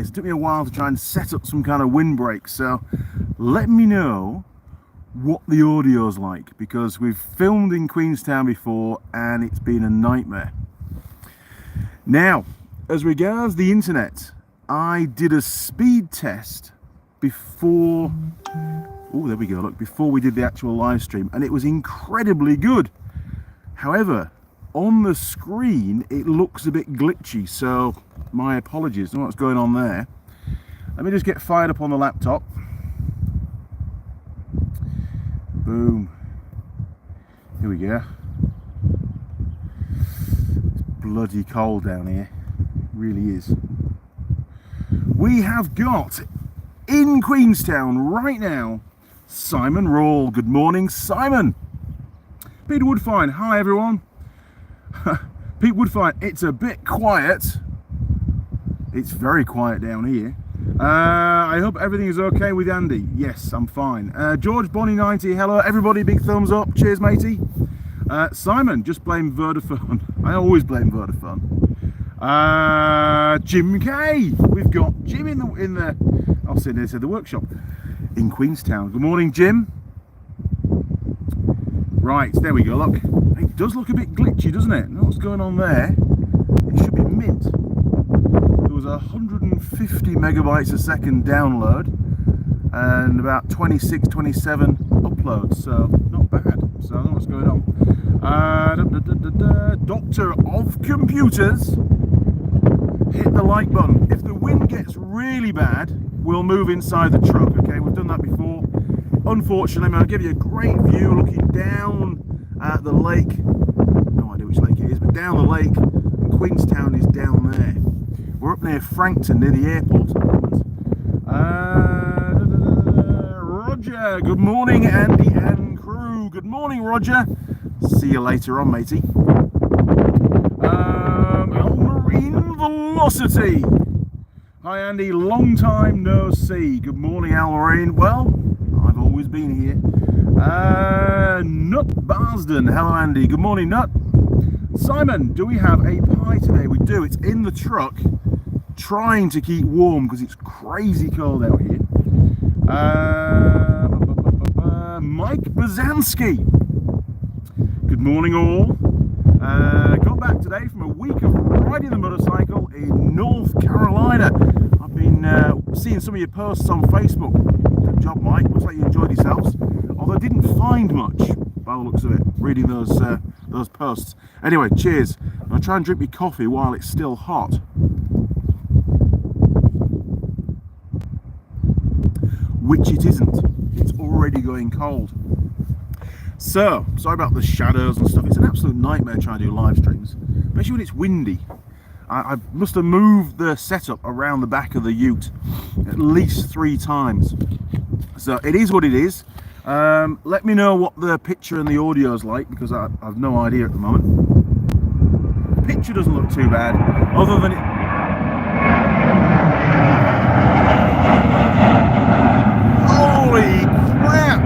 so it took me a while to try and set up some kind of windbreak. So let me know what the audio's like, because we've filmed in Queenstown before and it's been a nightmare. Now, as regards the internet, I did a speed test before, oh, there we go, look, before we did the actual live stream, and it was incredibly good. However, on the screen, it looks a bit glitchy, so my apologies. I don't know what's going on there. Let me just get fired up on the laptop. Boom. Here we go. It's bloody cold down here. It really is. We have got in Queenstown right now Simon Rawle. Good morning, Simon. Peter Woodfine. Hi, everyone. Pete Woodfine. It's a bit quiet. It's very quiet down here. I hope everything is okay with Andy. Yes, I'm fine. George Bonnie 90, hello everybody, big thumbs up. Cheers, matey. Simon, just blame Vodafone. I always blame Vodafone. Jim K. We've got Jim in the I'll say this at the workshop in Queenstown. Good morning, Jim. Right, there we go. Look, it does look a bit glitchy, doesn't it? Know what's going on there? It should be mint. There was 150 megabytes a second download and about 26, 27 uploads, so not bad. So I don't know what's going on. Doctor of Computers, hit the like button. If the wind gets really bad, we'll move inside the truck. Okay, we've done that before. Unfortunately, I'll give you a great view looking down at the lake. No idea which lake it is, but down the lake. And Queenstown is down there. We're up near Frankton, near the airport at the moment. Roger, good morning, Andy and crew. Good morning, Roger. See you later on, matey. Almarine Velocity. Hi, Andy. Long time no see. Good morning, Almarine. Well, I've always been here. Nut Barsden. Hello, Andy. Good morning, Nut. Simon, do we have a pie today? We do. It's in the truck, trying to keep warm because it's crazy cold out here. Mike Bazansky. Good morning, all. Got back today from a week of riding the motorcycle in North Carolina. I've been seeing some of your posts on Facebook. Good job, Mike. Looks like you enjoyed yourselves. Although I didn't find much by the looks of it, reading those posts. Anyway, cheers. I'll try and drink my coffee while it's still hot. Which it isn't. It's already going cold. So, sorry about the shadows and stuff. It's an absolute nightmare trying to do live streams, especially when it's windy. I must have moved the setup around the back of the ute at least 3 times. So it is what it is. Let me know what the picture and the audio is like, because I've no idea at the moment. The picture doesn't look too bad, other than it... Holy crap!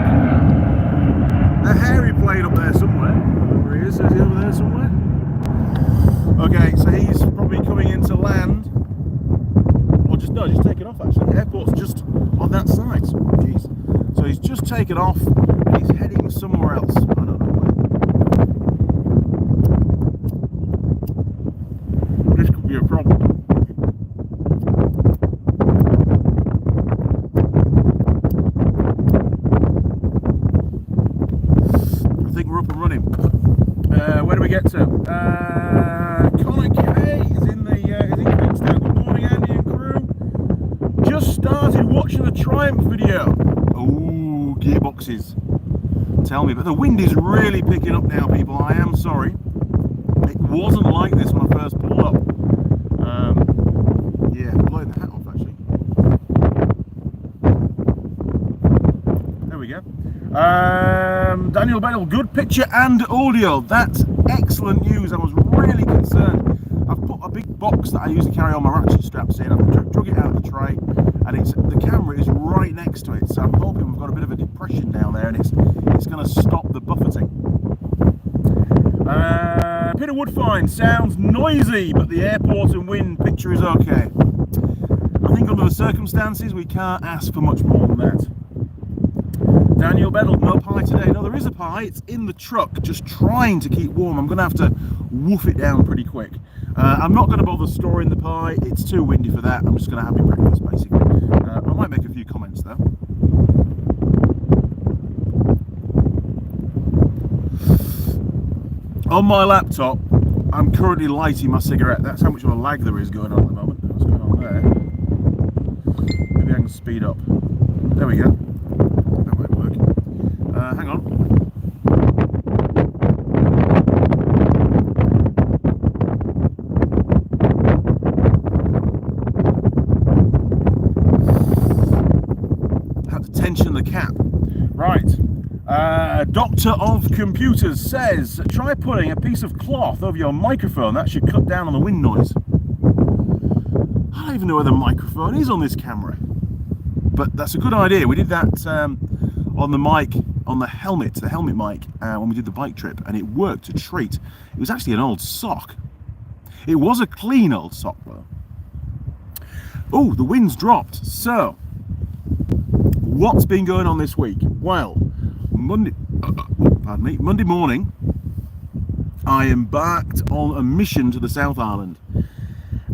The hairy plane up there somewhere. Where he is he over there somewhere? Okay, so he's probably coming into land. Or just taken off actually. The airport's just on that side. Jeez. So he's just taken off and he's heading somewhere else. I don't know where. This could be a problem. I think we're up and running. Where do we get to? Connor K is in Queenstown. Good morning, Andy and crew. Just started watching the Triumph video. Oh, gearboxes. Tell me, but the wind is really picking up now, people. I am sorry. It wasn't like this when I first pulled up. Yeah, blowing the hat off actually. There we go. Daniel Bale, good picture and audio. That's excellent news. I was really concerned. I've put a big box that I usually carry on my ratchet straps in. I've drug it out of the tray, and the camera is right next to it. So I'm hoping we've got a bit of a depression down there, and it's going to stop the buffeting. Peter Woodfine, sounds noisy, but the airport and wind picture is okay. I think under the circumstances, we can't ask for much more than that. Daniel Beddle, no pie today. No, there is a pie. It's in the truck, just trying to keep warm. I'm going to have to woof it down pretty quick. I'm not going to bother storing the pie. It's too windy for that. I'm just going to have my breakfast, basically. I might make a few comments, though. On my laptop, I'm currently lighting my cigarette. That's how much of a lag there is going on at the moment. What's going on there? Maybe I can speed up. There we go. That might work. Hang on. Had to tension the cap. Right. Doctor of Computers says, try putting a piece of cloth over your microphone. That should cut down on the wind noise. I don't even know where the microphone is on this camera. But that's a good idea. We did that on the mic, on the helmet mic, when we did the bike trip, and it worked a treat. It was actually an old sock. It was a clean old sock, though. Oh, the wind's dropped. So, what's been going on this week? Well, Monday morning, I embarked on a mission to the South Island.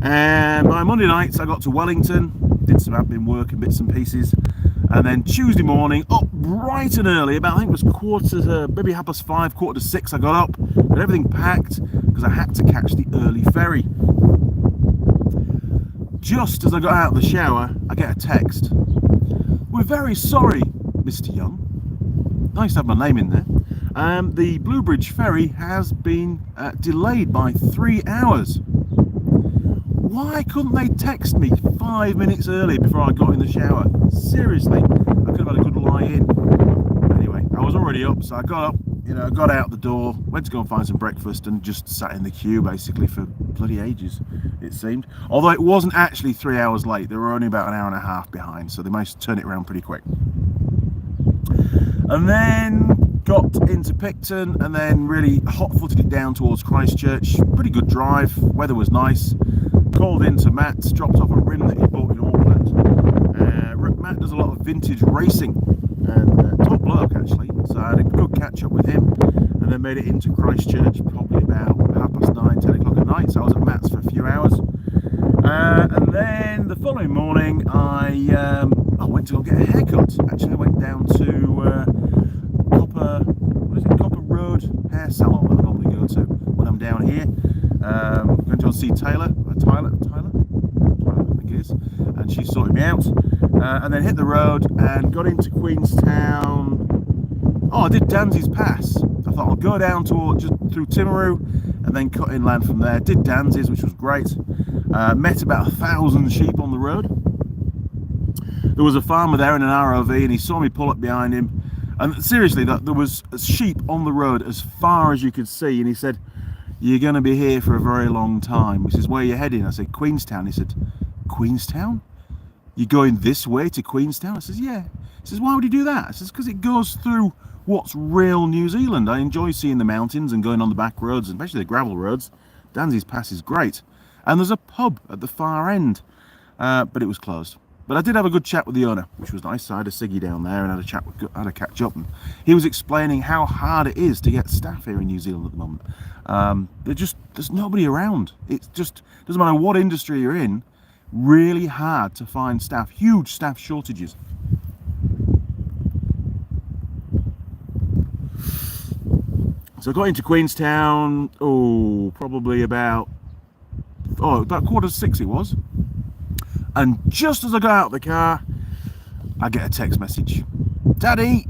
And by Monday nights, I got to Wellington, did some admin work and bits and pieces. And then Tuesday morning, up bright and early, about, I think it was maybe 5:30, 5:45, I got up, got everything packed, because I had to catch the early ferry. Just as I got out of the shower, I get a text. We're very sorry, Mr. Young. Nice to have my name in there. The Blue Bridge ferry has been delayed by 3 hours. Why couldn't they text me 5 minutes early before I got in the shower? Seriously, I could have had a good lie in. Anyway, I was already up, so I got up, got out the door, went to go and find some breakfast, and just sat in the queue basically for bloody ages, it seemed. Although it wasn't actually 3 hours late, they were only about an hour and a half behind, so they managed to turn it around pretty quick. And then got into Picton, and then really hot-footed it down towards Christchurch. Pretty good drive, weather was nice. Called into Matt, dropped off a rim that he bought in Auckland. Matt does a lot of vintage racing, and top bloke actually, so I had a good catch up with him, and then made it into Christchurch probably about 9:30, 10 o'clock at night, so I was at Matt's for a few hours. And then the following morning I went to go get a haircut. Actually I went down to Copper Road hair salon that I normally go to when I'm down here. Going to go see Tyler, I think it is, and she sorted me out, and then hit the road and got into Queenstown. Oh, I did Danzy's Pass. I thought I'll go down just through Timaru and then cut inland from there. Did Danzy's, which was great. Met about 1,000 sheep on the road. There was a farmer there in an ROV, and he saw me pull up behind him, and seriously, there was sheep on the road as far as you could see, and he said, "You're going to be here for a very long time." He says, "Where are you heading?" I said, "Queenstown." He said, "Queenstown? You're going this way to Queenstown?" I says, "Yeah." He says, "Why would you do that?" I says, "Because it goes through what's real New Zealand. I enjoy seeing the mountains and going on the back roads, especially the gravel roads. Danzy's Pass is great. And there's a pub at the far end, but it was closed. But I did have a good chat with the owner, which was nice. I had a ciggy down there and had a catch up, and he was explaining how hard it is to get staff here in New Zealand at the moment. There's nobody around. It just doesn't matter what industry you're in, really hard to find staff, huge staff shortages. So I got into Queenstown, probably about 5:45 it was. And just as I got out of the car, I get a text message. "Daddy,"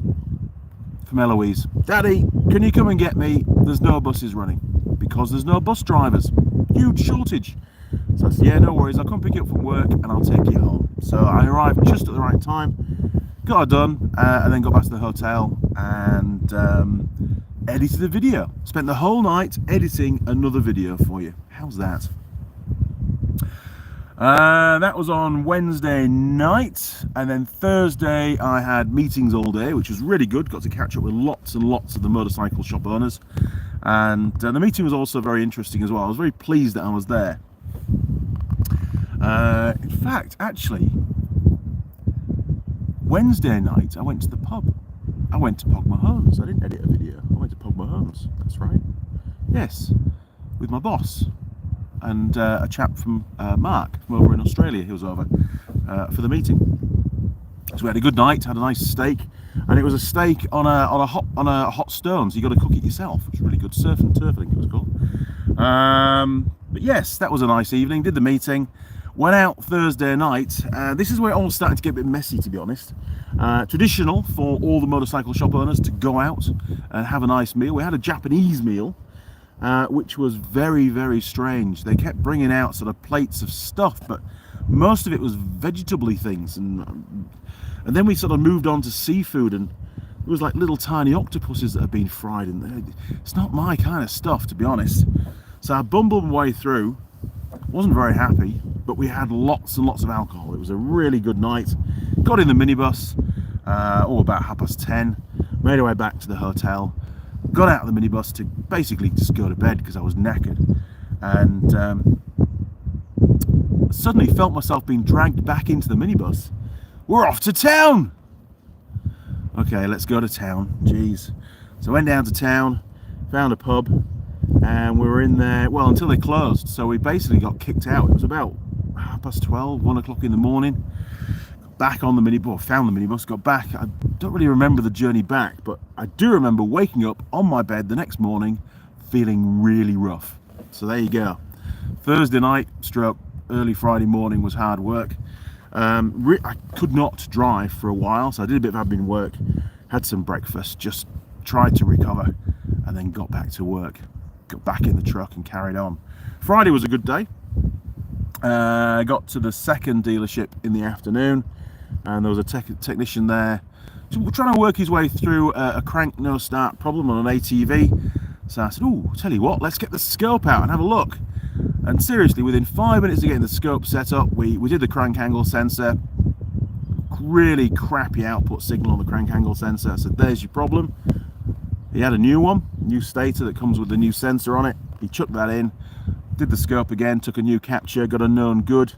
from Eloise. "Daddy, can you come and get me? There's no buses running because there's no bus drivers. Huge shortage." So I said, "Yeah, no worries. I'll come pick you up from work and I'll take you home." So I arrived just at the right time, got it done, and then got back to the hotel and edited a video. Spent the whole night editing another video for you. How's that? That was on Wednesday night, and then Thursday I had meetings all day, which was really good. Got to catch up with lots and lots of the motorcycle shop owners, and the meeting was also very interesting as well. I was very pleased that I was there. In fact, actually, Wednesday night I went to the pub. I went to Pog Mahone's. I didn't edit a video. I went to Pog Mahone's. That's right. Yes, with my boss and a chap from Mark from over in Australia. He was over for the meeting. So we had a good night. Had a nice steak, and it was a steak on a hot stone. So you got to cook it yourself. It was really good. Surf and turf, I think it was called. But yes, that was a nice evening. Did the meeting. Went out Thursday night. This is where it all started to get a bit messy, to be honest. Traditional for all the motorcycle shop owners to go out and have a nice meal. We had a Japanese meal, which was very, very strange. They kept bringing out sort of plates of stuff, but most of it was vegetable-y things. And then we sort of moved on to seafood, and it was like little tiny octopuses that had been fried. And it's not my kind of stuff, to be honest. So I bumbled my way through. Wasn't very happy, but we had lots and lots of alcohol. It was a really good night. Got in the minibus, about 10:30, made our way back to the hotel, got out of the minibus to basically just go to bed because I was knackered, and suddenly felt myself being dragged back into the minibus. We're off to town! Okay, let's go to town. Jeez. So I went down to town, found a pub, and we were in there, well, until they closed. So we basically got kicked out. It was about 12:30, 1 o'clock in the morning. Got back on the minibus, found the minibus, got back. I don't really remember the journey back, but I do remember waking up on my bed the next morning feeling really rough. So there you go. Thursday night stroke early Friday morning was hard work. I could not drive for a while, so I did a bit of admin work, had some breakfast, just tried to recover, and then got back to work. Got back in the truck and carried on. Friday was a good day. Got to the second dealership in the afternoon, and there was a technician there trying to work his way through a crank no start problem on an ATV. So I said, "Oh, tell you what, let's get the scope out and have a look." And seriously, within 5 minutes of getting the scope set up, we did the crank angle sensor. Really crappy output signal on the crank angle sensor. I said, "There's your problem." He had a new one, new stator that comes with the new sensor on it. He chucked that in, did the scope again, took a new capture, got a known good.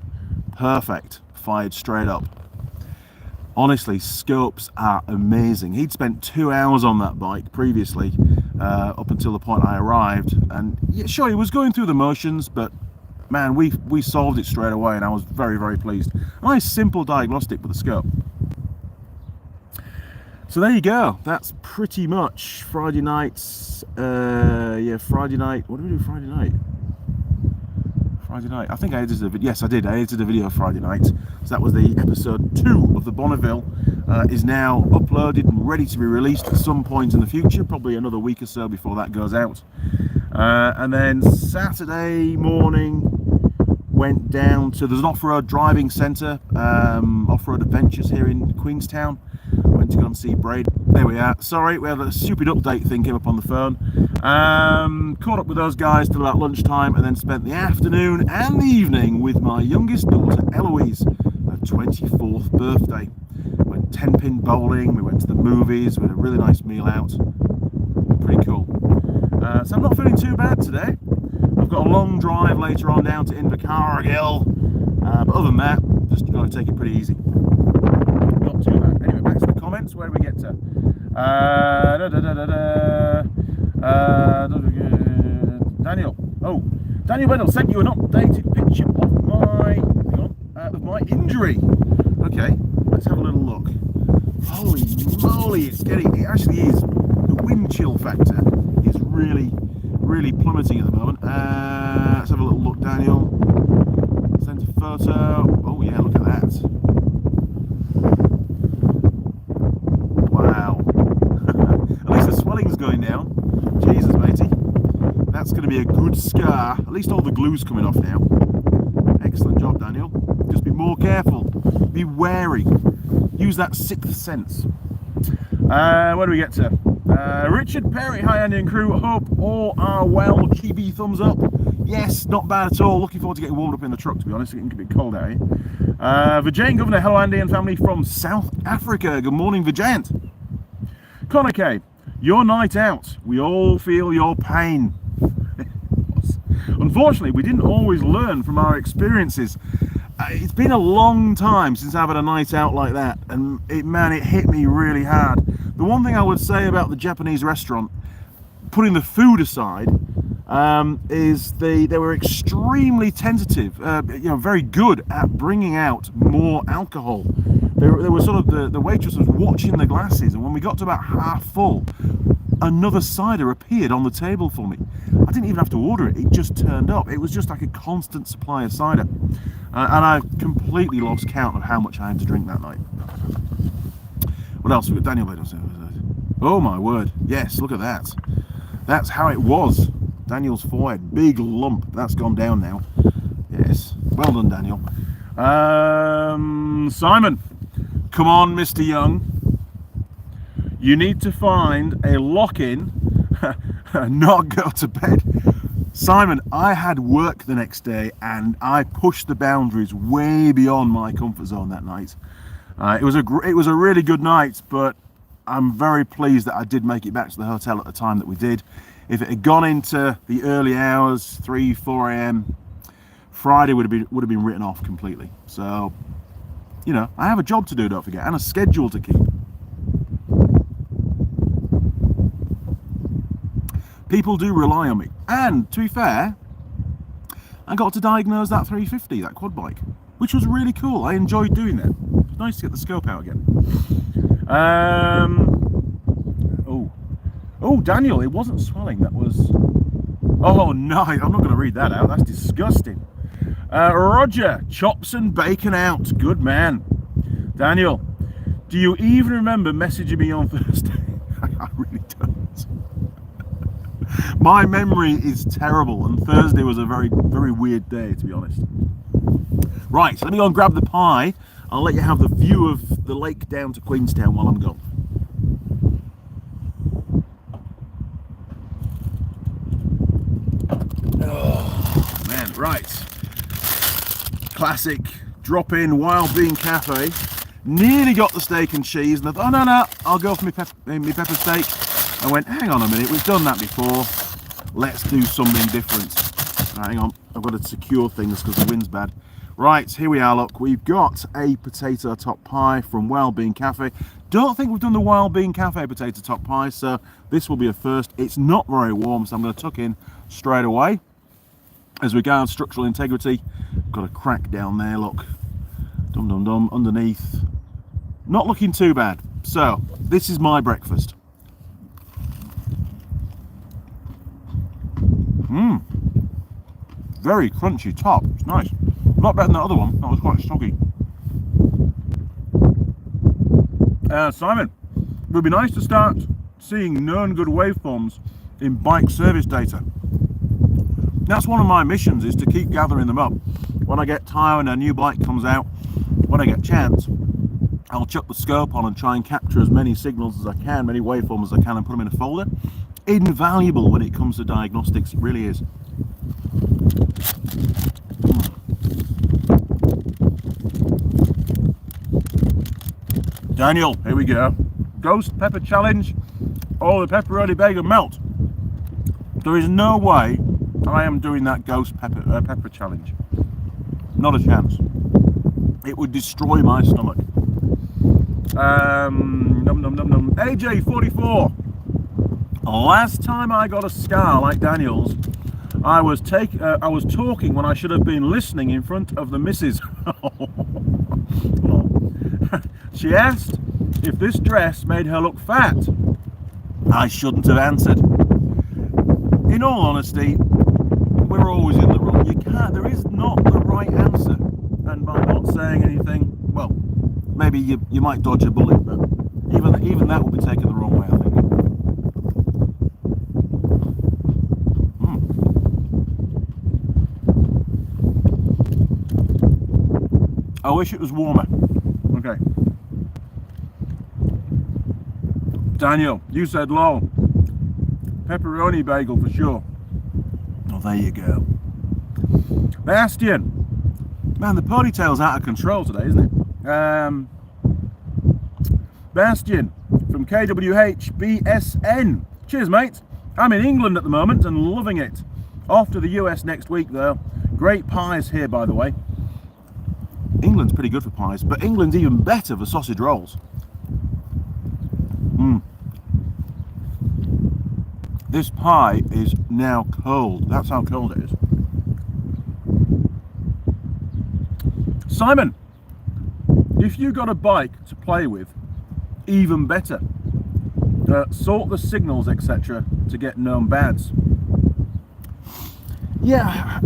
Perfect, fired straight up. Honestly, scopes are amazing. He'd spent 2 hours on that bike previously, up until the point I arrived. And yeah, sure, he was going through the motions, but man, we solved it straight away, and I was very, very pleased. Nice, simple diagnostic with the scope. So there you go. That's pretty much Friday nights. Yeah, Friday night. What did we do Friday night? Friday night. I think I edited a video. Yes, I did. I edited a video Friday night. So that was the episode 2 of the Bonneville. Is now uploaded and ready to be released at some point in the future. Probably another week or so before that goes out. And then Saturday morning went down to, there's an off-road driving centre, off-road adventures here in Queenstown. Went to go and see Braid. There we are. Sorry, we had a stupid update thing came up on the phone. Caught up with those guys till about lunchtime, and then spent the afternoon and the evening with my youngest daughter Eloise, her 24th birthday. Went 10-pin bowling, we went to the movies, we had a really nice meal out. Pretty cool. So I'm not feeling too bad today. I've got a long drive later on down to Invercargill, but other than that, just going to take it pretty easy. Not too bad. Anyway, back to the comments. Where do we get to? Daniel. Oh, Daniel Bendel sent you an updated picture of my, of my injury. Okay, let's have a little look. Holy moly, it actually is. The wind chill factor is really plummeting at the moment. Let's have a little look, Daniel. Sent a photo. Oh yeah, look at that. Wow. At least the swelling's going down. Jesus, matey. That's going to be a good scar. At least all the glue's coming off now. Excellent job, Daniel. Just be more careful. Be wary. Use that sixth sense. Where do we get to? Richard Perry, hi Andy and crew. Hope all are well. Chibi thumbs up. Yes, not bad at all. Looking forward to getting warmed up in the truck, to be honest. It's getting a bit cold out here. Vijayant Governor, hello Andy and family from South Africa. Good morning, Vijayant. Connor K, your night out. We all feel your pain. Unfortunately, we didn't always learn from our experiences. It's been a long time since I've had a night out like that, and it hit me really hard. The one thing I would say about the Japanese restaurant, putting the food aside, is they were extremely tentative, very good at bringing out more alcohol. They were sort of, the waitress was watching the glasses, and when we got to about half full, another cider appeared on the table for me. I didn't even have to order it, it just turned up. It was just like a constant supply of cider. And I completely lost count of how much I had to drink that night. What else? We've got Daniel Blade. Oh my word, yes, look at that. That's how it was. Daniel's forehead, big lump. That's gone down now. Yes, well done, Daniel. Simon, come on, Mr. Young. You need to find a lock-in, not go to bed. Simon, I had work the next day and I pushed the boundaries way beyond my comfort zone that night. It was a really good night, but I'm very pleased that I did make it back to the hotel at the time that we did. If it had gone into the early hours, 3, 4 a.m., Friday would have been written off completely. So, I have a job to do, don't forget, and a schedule to keep. People do rely on me, and to be fair, I got to diagnose that 350, that quad bike, which was really cool. I enjoyed doing that. It was nice to get the scope out again. Oh, Daniel, it wasn't swelling. That was. Oh no, I'm not going to read that out. That's disgusting. Roger, chops and bacon out. Good man. Daniel, do you even remember messaging me on Thursday? I really don't. My memory is terrible, and Thursday was a very, very weird day, to be honest. Right, so let me go and grab the pie. I'll let you have the view of the lake down to Queenstown while I'm gone. Oh, man, right. Classic drop-in Wild Bean Cafe. Nearly got the steak and cheese, and I thought, oh, no, I'll go for my pepper steak. I went, hang on a minute, we've done that before. Let's do something different. Right, hang on, I've got to secure things because the wind's bad. Right, here we are, look. We've got a potato top pie from Wild Bean Cafe. Don't think we've done the Wild Bean Cafe potato top pie, so this will be a first. It's not very warm, so I'm going to tuck in straight away. As regards structural integrity, got a crack down there, look. Dum-dum-dum, underneath. Not looking too bad. So, this is my breakfast. Very crunchy top. It's nice. Not better than the other one. That was quite soggy. Simon, it would be nice to start seeing known good waveforms in bike service data. That's one of my missions, is to keep gathering them up. When I get time and a new bike comes out, when I get a chance, I'll chuck the scope on and try and capture as many signals as I can, many waveforms as I can, and put them in a folder. Invaluable when it comes to diagnostics, it really is. Daniel, here we go. Ghost pepper challenge or the pepperoni bagel melt. There is no way I am doing that ghost pepper challenge. Not a chance. It would destroy my stomach. AJ44. Last time I got a scar like Daniel's, I was talking when I should have been listening in front of the missus. She asked if this dress made her look fat. I shouldn't have answered. In all honesty, we're always in the wrong. There is not the right answer. And by not saying anything, well, maybe you might dodge a bullet, but even that will be taken the wrong way, I think. I wish it was warmer. Okay. Daniel, you said low. Pepperoni bagel for sure. Oh, there you go. Bastian. Man, the ponytail's out of control today, isn't it? Bastian from KWH BSN. Cheers, mate. I'm in England at the moment and loving it. Off to the US next week, though. Great pies here, by the way. England's pretty good for pies, but England's even better for sausage rolls. This pie is now cold. That's how cold it is. Simon, if you got a bike to play with, even better. Sort the signals, etc., to get known bads. Yeah,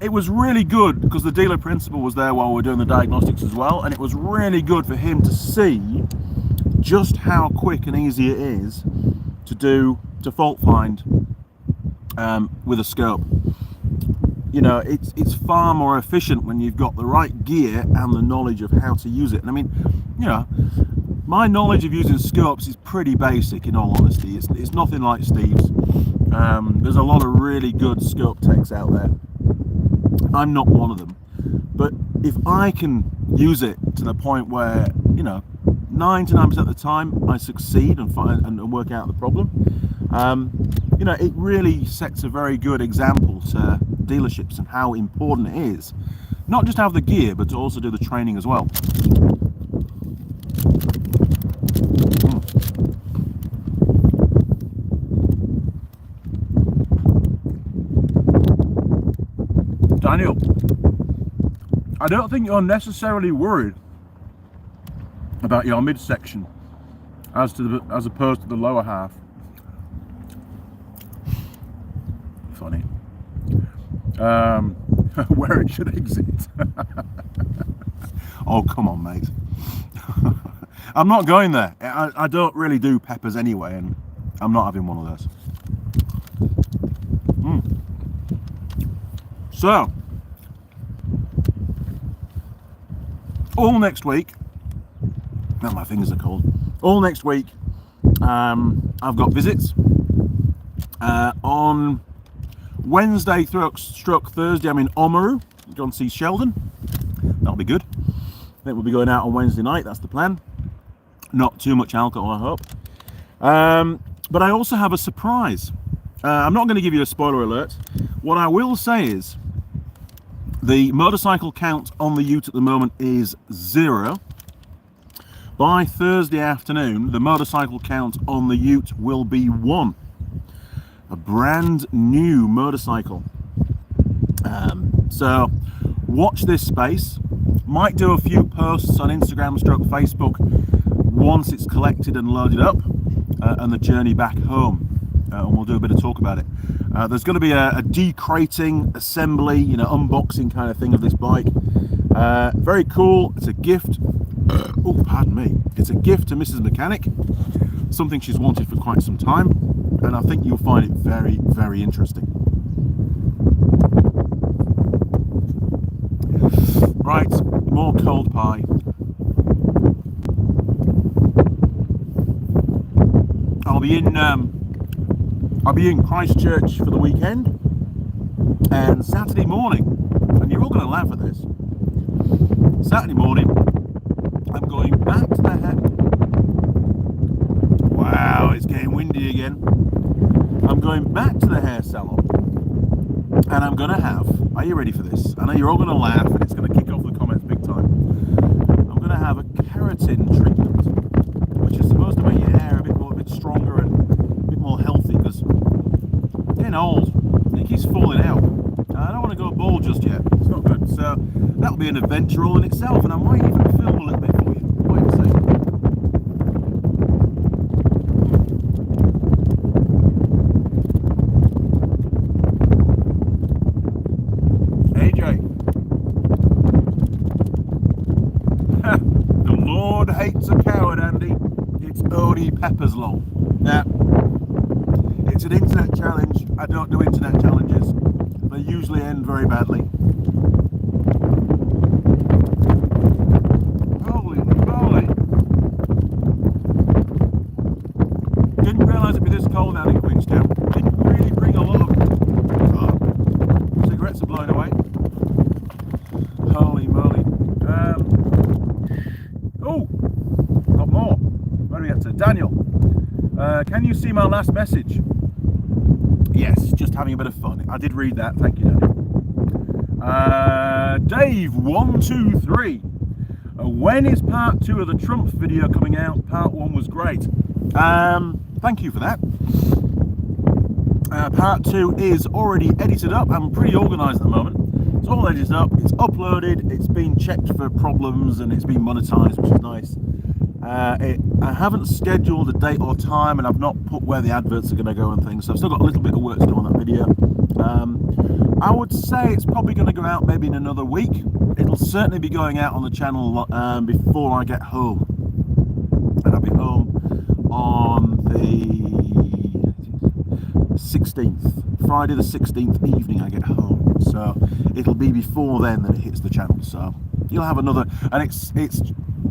it was really good because the dealer principal was there while we were doing the diagnostics as well, and it was really good for him to see just how quick and easy it is to fault find with a scope. You know, it's far more efficient when you've got the right gear and the knowledge of how to use it. And I mean, you know, my knowledge of using scopes is pretty basic, in all honesty. It's nothing like Steve's. There's a lot of really good scope techs out there. I'm not one of them. But if I can use it to the point where, you know, 99% of the time I succeed and find and work out the problem, you know, it really sets a very good example to dealerships and how important it is not just to have the gear, but to also do the training as well. Daniel, I don't think you're necessarily worried about your midsection as opposed to the lower half. Funny. Where it should exit. Oh, come on, mate. I'm not going there. I don't really do peppers anyway, and I'm not having one of those. So, all next week, now my fingers are cold, all next week, I've got visits. On Wednesday stroke Thursday, I'm in Oamaru, go and see Sheldon. That'll be good. I think we'll be going out on Wednesday night, that's the plan. Not too much alcohol, I hope. But I also have a surprise. I'm not going to give you a spoiler alert. What I will say is, the motorcycle count on the ute at the moment is 0. By Thursday afternoon, the motorcycle count on the ute will be 1. A brand new motorcycle. So watch this space. Might do a few posts on Instagram / Facebook once it's collected and loaded up, and the journey back home. And we'll do a bit of talk about it. There's going to be a decrating, assembly, you know, unboxing kind of thing of this bike. Very cool. It's a gift. Oh, pardon me. It's a gift to Mrs. Mechanic. Something she's wanted for quite some time, and I think you'll find it very, very interesting. Right, more cold pie. I'll be in Christchurch for the weekend, and Saturday morning, and you're all going to laugh at this, Saturday morning, I'm going back to the wow, it's getting windy again. I'm going back to the hair salon, and I'm going to have, are you ready for this? I know you're all going to laugh, and it's going to kick off the comments big time. I'm going to have a keratin treatment, which is supposed to make your hair a bit stronger and a bit more healthy, because getting old, it keeps falling out. I don't want to go bald just yet. It's not good. So that'll be an adventure all in itself, and I might even film a little bit for you. Wait a second. AJ. The Lord hates a coward, Andy. It's only peppers long. Now, it's an internet challenge. I don't do internet challenges. They usually end very badly. Holy moly! Didn't realise it'd be this cold out in Queenstown. Didn't really bring a lot of cigarettes are blown away. Holy moly! Oh, got more. Where do we get to? Daniel, can you see my last message? Yes, just having a bit of fun. I did read that, thank you, Daniel. Dave123. When is part 2 of the Trump video coming out? Part 1 was great. Thank you for that. Part 2 is already edited up. I'm pretty organised at the moment. It's all edited up, it's uploaded, it's been checked for problems, and it's been monetized, which is nice. I haven't scheduled a date or time, and I've not put where the adverts are going to go and things, so I've still got a little bit of work to do on that video. I would say it's probably going to go out maybe in another week. It'll certainly be going out on the channel before I get home, and I'll be home on the 16th, Friday the 16th evening I get home, so it'll be before then that it hits the channel. So you'll have another, and it's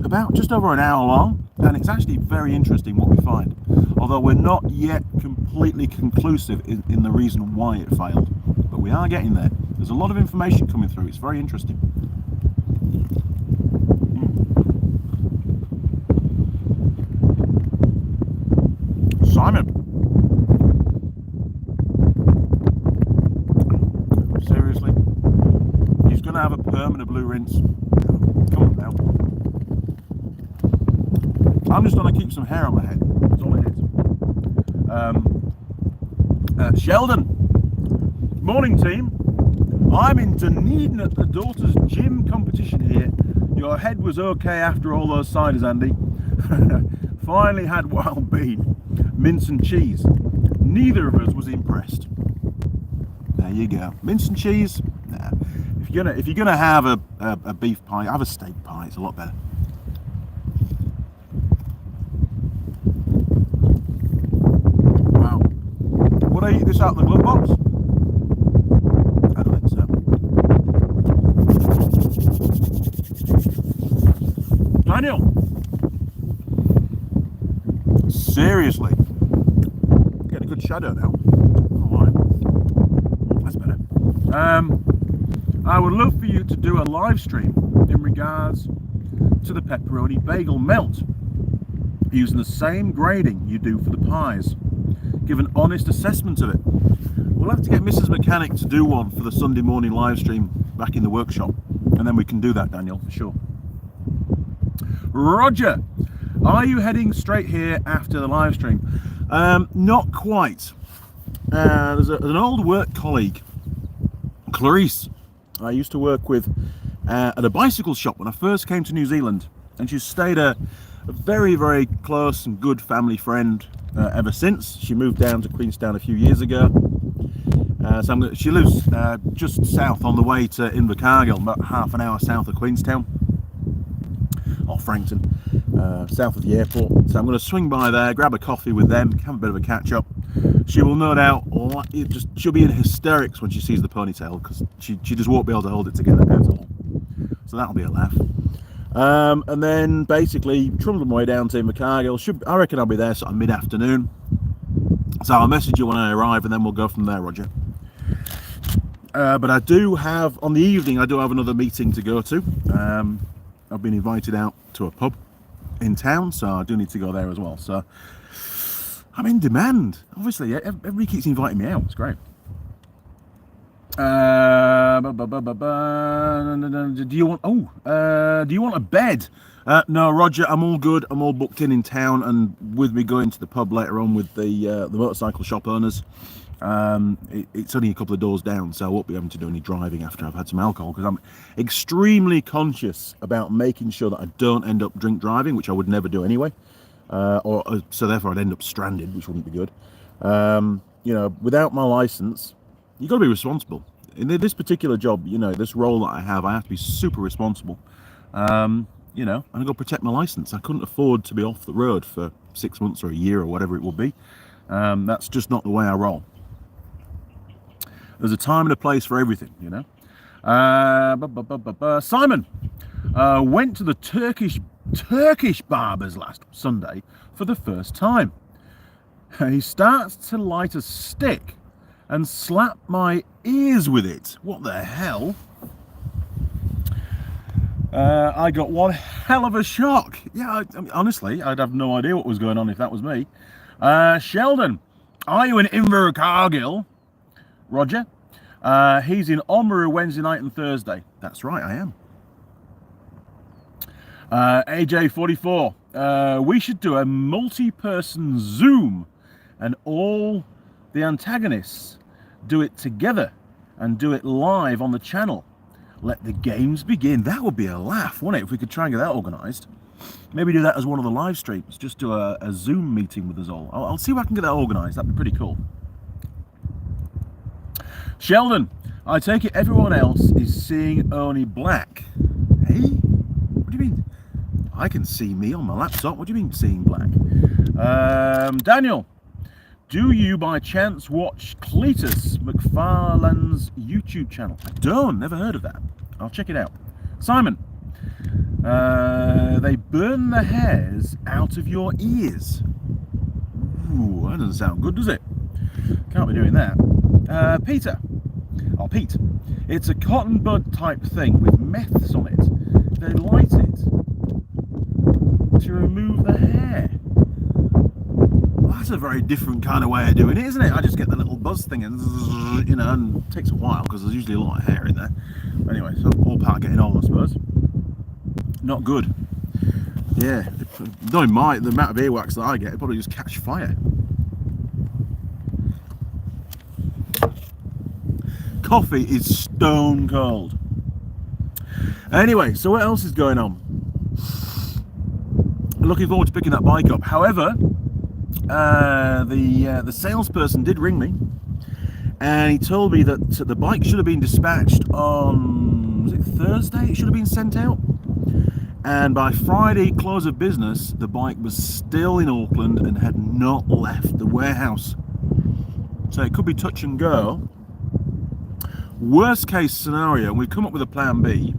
about just over an hour long, and it's actually very interesting what we find, although we're not yet completely conclusive in the reason why it failed, but we are getting there. There's a lot of information coming through. It's very interesting. Simon, seriously, he's going to have a permanent blue rinse. Come on now. I'm just going to keep some hair on my head. That's all it is. Sheldon, morning team. I'm in Dunedin at the daughters' gym competition here. Your head was okay after all those ciders, Andy. Finally had wild bean, mince and cheese. Neither of us was impressed. There you go. Mince and cheese. Nah. If you're gonna have a beef pie, have a steak pie. It's a lot better. Wow. Would I eat this out of the glove box? I don't think so. Daniel. Seriously, get a good shadow now. Alright, that's better. I would love for you to do a live stream in regards to the pepperoni bagel melt, using the same grading you do for the pies. Give an honest assessment of it. We'll have to get Mrs. Mechanic to do one for the Sunday morning live stream back in the workshop, and then we can do that, Daniel, for sure. Roger. Are you heading straight here after the live stream? Not quite. There's an old work colleague, Clarice, I used to work with at a bicycle shop when I first came to New Zealand, and she's stayed a very, very close and good family friend ever since. She moved down to Queenstown a few years ago. She lives just south on the way to Invercargill, about half an hour south of Queenstown, or Frankton. South of the airport, so I'm going to swing by there, grab a coffee with them, have a bit of a catch up. She will no doubt she'll be in hysterics when she sees the ponytail, because she just won't be able to hold it together at all. So that'll be a laugh. And then basically trundle my way down to Invercargill. I reckon I'll be there sort of mid-afternoon, so I'll message you when I arrive, and then we'll go from there, Roger. But I do have, on the evening, I do have another meeting to go to. I've been invited out to a pub in town, so I do need to go there as well. So I'm in demand. Obviously, everybody keeps inviting me out. It's great. Do you want a bed? No, Roger, I'm all good. I'm all booked in town, and with me going to the pub later on with the motorcycle shop owners, it's only a couple of doors down, so I won't be having to do any driving after I've had some alcohol, because I'm extremely conscious about making sure that I don't end up drink driving, which I would never do anyway, so therefore I'd end up stranded, which wouldn't be good. You know, without my license, you've got to be responsible. In this particular job, you know, this role that I have to be super responsible. You know, and I've got to protect my license. I couldn't afford to be off the road for 6 months or a year or whatever it will be. That's just not the way I roll. There's a time and a place for everything, you know. Simon went to the Turkish barbers last Sunday for the first time. He starts to light a stick and slap my ears with it. What the hell? I got one hell of a shock. Yeah, I mean, honestly, I'd have no idea what was going on if that was me. Sheldon, are you in Invercargill? Roger. He's in Oamaru Wednesday night and Thursday. That's right, I am. AJ44. We should do a multi-person Zoom and all the antagonists do it together and do it live on the channel. Let the games begin. That would be a laugh, wouldn't it, if we could try and get that organised? Maybe do that as one of the live streams. Just do a Zoom meeting with us all. I'll see if I can get that organised. That'd be pretty cool. Sheldon, I take it everyone else is seeing only black. Hey? What do you mean? I can see me on my laptop. What do you mean seeing black? Daniel, do you by chance watch Cletus McFarlane's YouTube channel? I don't, never heard of that. I'll check it out. Simon, they burn the hairs out of your ears. Ooh, that doesn't sound good, does it? Can't be doing that. Peter, Pete, it's a cotton bud type thing with meths on it. They light it to remove the hair. Well, that's a very different kind of way of doing it, isn't it? I just get the little buzz thing and, you know, and it takes a while because there's usually a lot of hair in there. Anyway, so all part of getting on, I suppose. Not good. Yeah, knowing the amount of earwax that I get, it'd probably just catch fire. Coffee is stone cold. Anyway, so what else is going on? Looking forward to picking that bike up. However, the salesperson did ring me, and he told me that the bike should have been dispatched on, was it Thursday? It should have been sent out, and by Friday close of business, the bike was still in Auckland and had not left the warehouse. So it could be touch and go. Worst case scenario, we've come up with a plan B,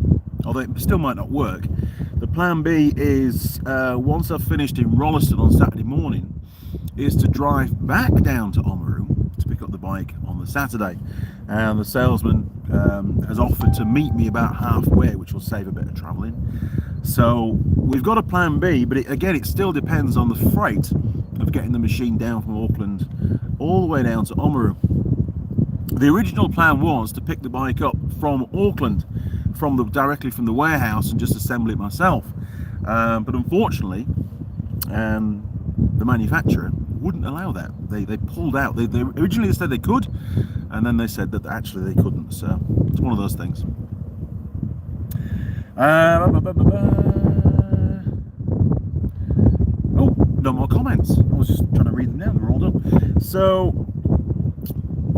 although it still might not work. The plan B is, once I've finished in Rolleston on Saturday morning, is to drive back down to Oamaru to pick up the bike on the Saturday. And the salesman has offered to meet me about halfway, which will save a bit of travelling. So we've got a plan B, but again, it still depends on the freight of getting the machine down from Auckland all the way down to Oamaru. The original plan was to pick the bike up from Auckland, directly from the warehouse, and just assemble it myself. But unfortunately, the manufacturer wouldn't allow that. They pulled out. They originally said they could, and then they said that actually they couldn't. So it's one of those things. Oh, no more comments. I was just trying to read them down. They're all done. So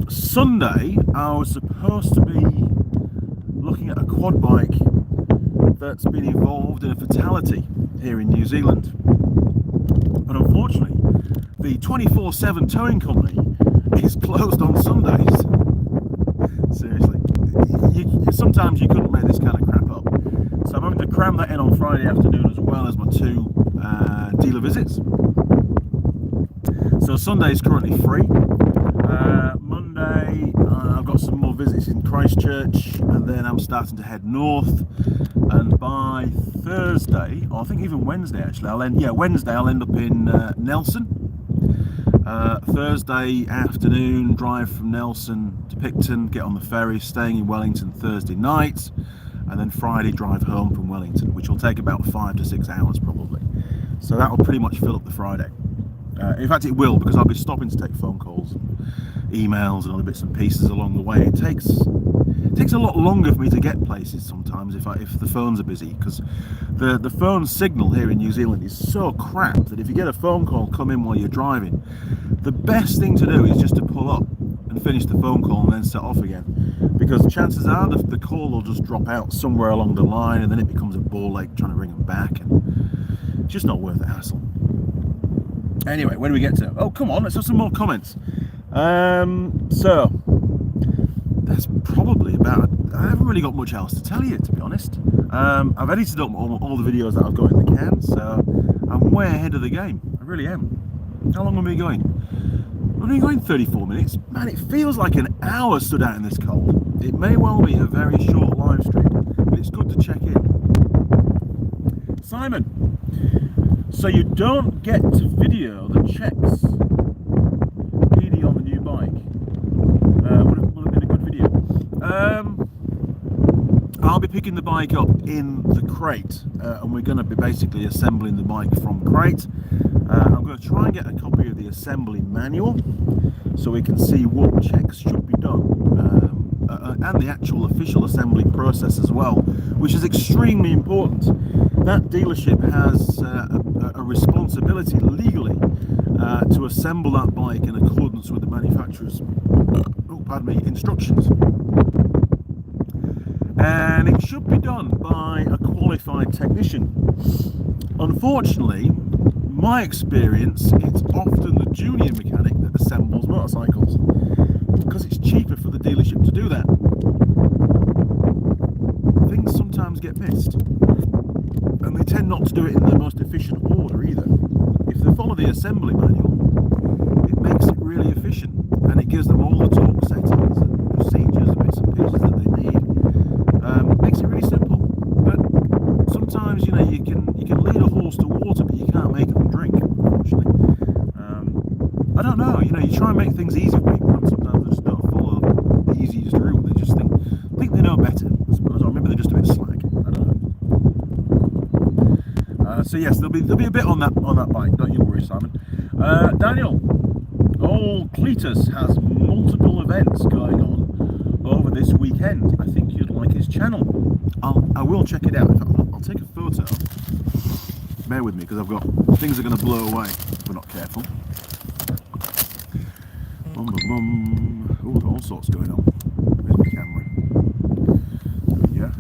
Sunday, I was supposed to be looking at a quad bike that's been involved in a fatality here in New Zealand. But unfortunately, the 24/7 towing company is closed on Sundays. Seriously, sometimes you couldn't make this kind of crap up. So I'm having to cram that in on Friday afternoon as well as my two dealer visits. So Sunday is currently free. Monday, I've got some more visits in Christchurch, and then I'm starting to head north. And by Thursday, or I think even Wednesday actually, Wednesday I'll end up in Nelson. Thursday afternoon, drive from Nelson to Picton, get on the ferry, staying in Wellington Thursday night, and then Friday drive home from Wellington, which will take about 5 to 6 hours probably. So that will pretty much fill up the Friday. In fact, it will, because I'll be stopping to take phone calls, emails, and other bits and pieces along the way. It takes a lot longer for me to get places sometimes if the phones are busy, because the phone signal here in New Zealand is so crap that if you get a phone call come in while you're driving, the best thing to do is just to pull up and finish the phone call and then set off again, because chances are the call will just drop out somewhere along the line, and then it becomes a ball ache trying to ring them back, and it's just not worth the hassle. Anyway, where do we get to? Oh, come on, let's have some more comments. So that's probably about it. I haven't really got much else to tell you, to be honest. I've edited up all the videos that I've got in the can, so I'm way ahead of the game. I really am. How long have we been going? I've been going 34 minutes. Man, it feels like an hour stood out in this cold. It may well be a very short live stream, but it's good to check in. Simon, so you don't get to video the checks PD on the new bike. Would have been a good video. picking the bike up in the crate, and we're going to be basically assembling the bike from crate. I'm going to try and get a copy of the assembly manual so we can see what checks should be done, and the actual official assembly process as well, which is extremely important. That dealership has a responsibility legally to assemble that bike in accordance with the manufacturer's instructions. And it should be done by a qualified technician. Unfortunately, my experience, it's often the junior mechanic that assembles motorcycles because it's cheaper for the dealership to do that. Things sometimes get missed, and they tend not to do it in the most efficient order either. If they follow the assembly manual, it makes it really efficient, and it gives them all the torque settings and procedures and bits and pieces that they need. Makes it really simple. But sometimes, you know, you can lead a horse to water, but you can't make them drink, unfortunately. I don't know, you know, you try and make things easy for people, and sometimes they just don't follow the easiest route. They just think they know better, I suppose, or maybe they're just a bit slack. I don't know. So yes, there'll be a bit on that bike. Don't you worry, Simon. Daniel, old Cletus has multiple events going on over this weekend. I think you'd like his channel. I will check it out. In fact, I'll take a photo. Bear with me, because I've got things are going to blow away if we're not careful. Bum, bum, bum. Oh, all sorts going on. There's my camera. There we go.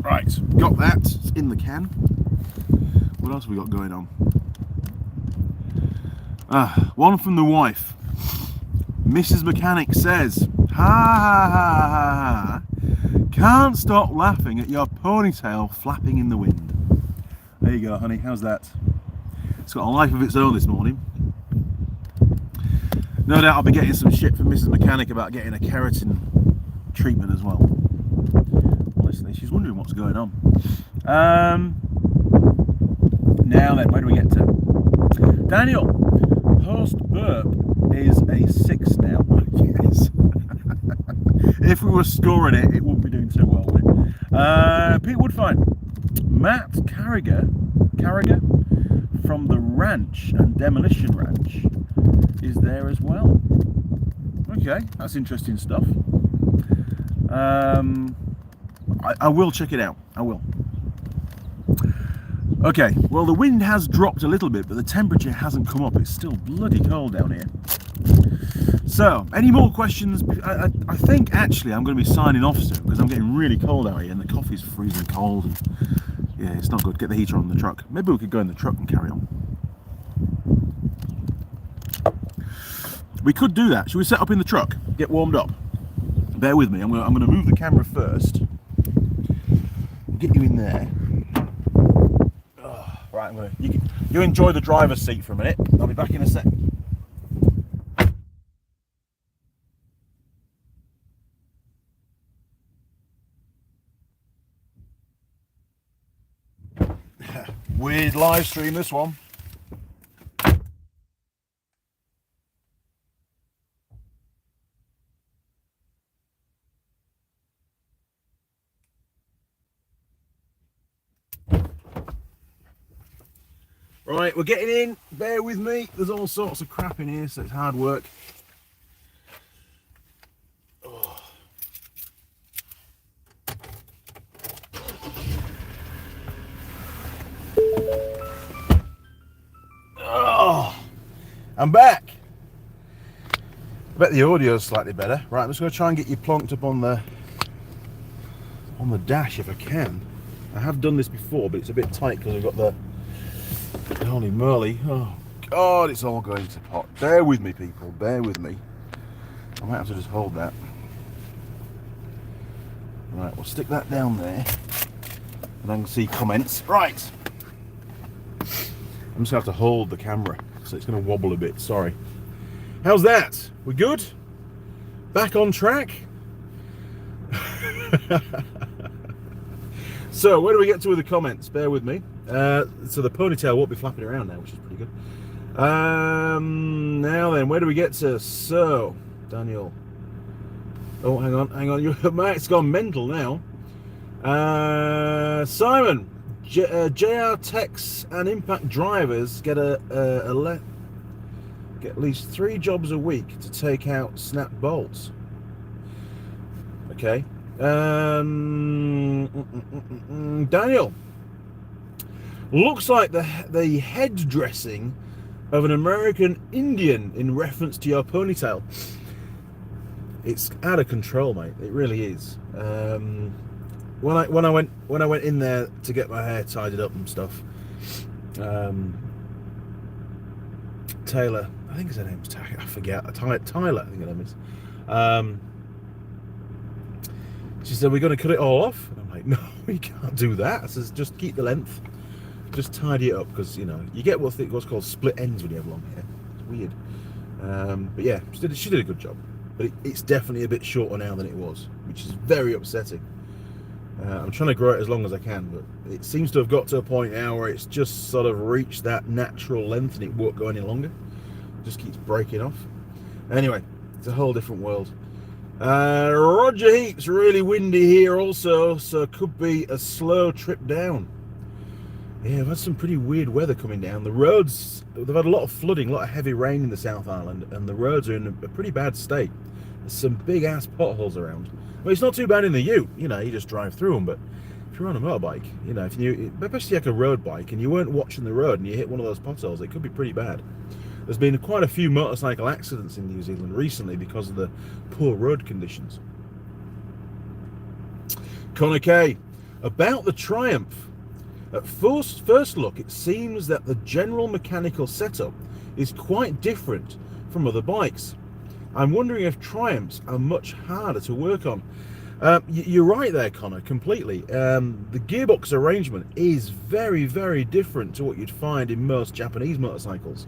Right, got that. It's in the can. What else have we got going on? One from the wife. Mrs. Mechanic says, ha ha ha ha ha, can't stop laughing at your ponytail flapping in the wind. There you go, honey, how's that? It's got a life of its own this morning. No doubt I'll be getting some shit from Mrs. Mechanic about getting a keratin treatment as well. Honestly, she's wondering what's going on. Now then, where do we get to? Daniel, post burp is a 6 now. Yes. If we were scoring it, it wouldn't be doing too well, would it? Pete Woodfine, Matt Carragher from the Ranch and Demolition Ranch is there as well. Okay, that's interesting stuff. I will check it out. I will. Okay, well, the wind has dropped a little bit, but the temperature hasn't come up. It's still bloody cold down here. So, any more questions? I think actually I'm going to be signing off soon because I'm getting really cold out here and the coffee's freezing cold. And yeah, it's not good. Get the heater on the truck. Maybe we could go in the truck and carry on. We could do that. Should we set up in the truck? Get warmed up? Bear with me. I'm going to move the camera first. Get you in there. Right, you enjoy the driver's seat for a minute. I'll be back in a sec. Weird live stream, this one. Right, we're getting in. Bear with me. There's all sorts of crap in here, so it's hard work. Oh. Oh. I'm back. I bet the audio's slightly better. Right, I'm just going to try and get you plonked up on the dash if I can. I have done this before, but it's a bit tight because I've got the holy moly. Oh God, it's all going to pot. Bear with me, people, bear with me. I might have to just hold that. Right, we'll stick that down there and I can see comments. Right, I'm just gonna have to hold the camera, so it's gonna wobble a bit, sorry. How's that? We good? Back on track? So, where do we get to with the comments? Bear with me. So the ponytail won't be flapping around now, which is pretty good. Now then, where do we get to? So, Daniel. Oh, hang on. Your mate's gone mental now. Simon, JR Techs and Impact drivers get get at least 3 jobs a week to take out snap bolts. Okay. Daniel, looks like the head dressing of an American Indian in reference to your ponytail. It's out of control, mate. It really is. When I went in there to get my hair tidied up and stuff, Taylor, I think her name's Tyler. I forget. Tyler, I think her name is. She said, "We're going to cut it all off." And I'm like, "No, we can't do that." I says, "Just keep the length, just tidy it up, because you know you get what's called split ends when you have long hair. It's weird." But yeah, she did a good job. But it's definitely a bit shorter now than it was, which is very upsetting. I'm trying to grow it as long as I can, but it seems to have got to a point now where it's just sort of reached that natural length and it won't go any longer. It just keeps breaking off. Anyway, it's a whole different world. Roger Heaps, really windy here also, so could be a slow trip down. Yeah, we've had some pretty weird weather coming down. The roads, they've had a lot of flooding, a lot of heavy rain in the South Island, and the roads are in a pretty bad state. There's some big ass potholes around. Well, it's not too bad in the ute, you know, you just drive through them, but if you're on a motorbike, you know, especially like a road bike, and you weren't watching the road and you hit one of those potholes, it could be pretty bad. There's been quite a few motorcycle accidents in New Zealand recently because of the poor road conditions. Connor K, about the Triumph. At first look, it seems that the general mechanical setup is quite different from other bikes. I'm wondering if Triumphs are much harder to work on. You're right there, Connor, completely. The gearbox arrangement is very, very different to what you'd find in most Japanese motorcycles.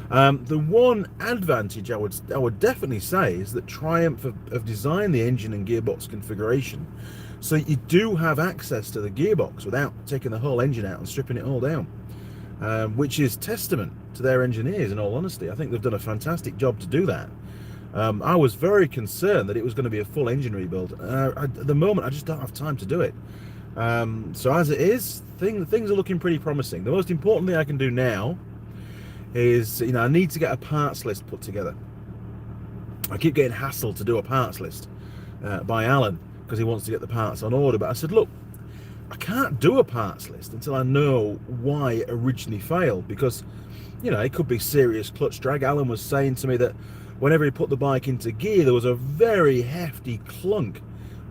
The one advantage I would definitely say is that Triumph have designed the engine and gearbox configuration so you do have access to the gearbox without taking the whole engine out and stripping it all down, which is testament to their engineers, in all honesty. I think they've done a fantastic job to do that. I was very concerned that it was going to be a full engine rebuild. At the moment, I just don't have time to do it. So as it is, things are looking pretty promising. The most important thing I can do now is, you know, I need to get a parts list put together. I keep getting hassled to do a parts list by Alan because he wants to get the parts on order. But I said, look, I can't do a parts list until I know why it originally failed, because, you know, it could be serious clutch drag. Alan was saying to me that whenever he put the bike into gear, there was a very hefty clunk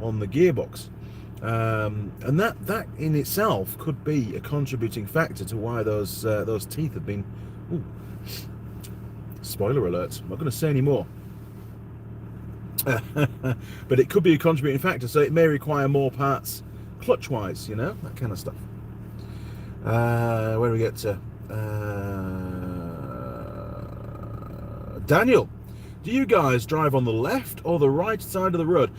on the gearbox. And that in itself could be a contributing factor to why those teeth have been... Ooh, spoiler alert, I'm not going to say any more. But it could be a contributing factor, so it may require more parts clutch wise, you know, that kind of stuff. Where do we get to? Daniel, do you guys drive on the left or the right side of the road?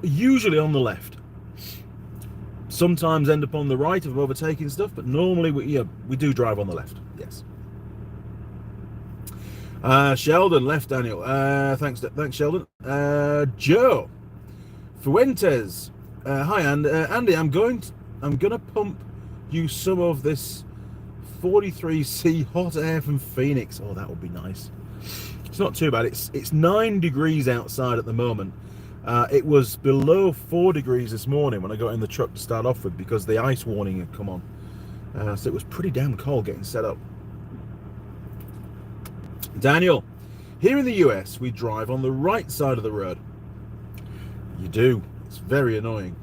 Usually on the left. Sometimes end up on the right if I'm overtaking stuff, but normally we do drive on the left. Yes. Sheldon left Daniel. Thanks Sheldon. Joe Fuentes. Hi, Andy. I'm gonna pump you some of this 43C hot air from Phoenix. Oh, that would be nice. It's not too bad. It's 9 degrees outside at the moment. It was below 4 degrees this morning when I got in the truck to start off with, because the ice warning had come on. So it was pretty damn cold getting set up. Daniel, here in the US, we drive on the right side of the road. You do. It's very annoying.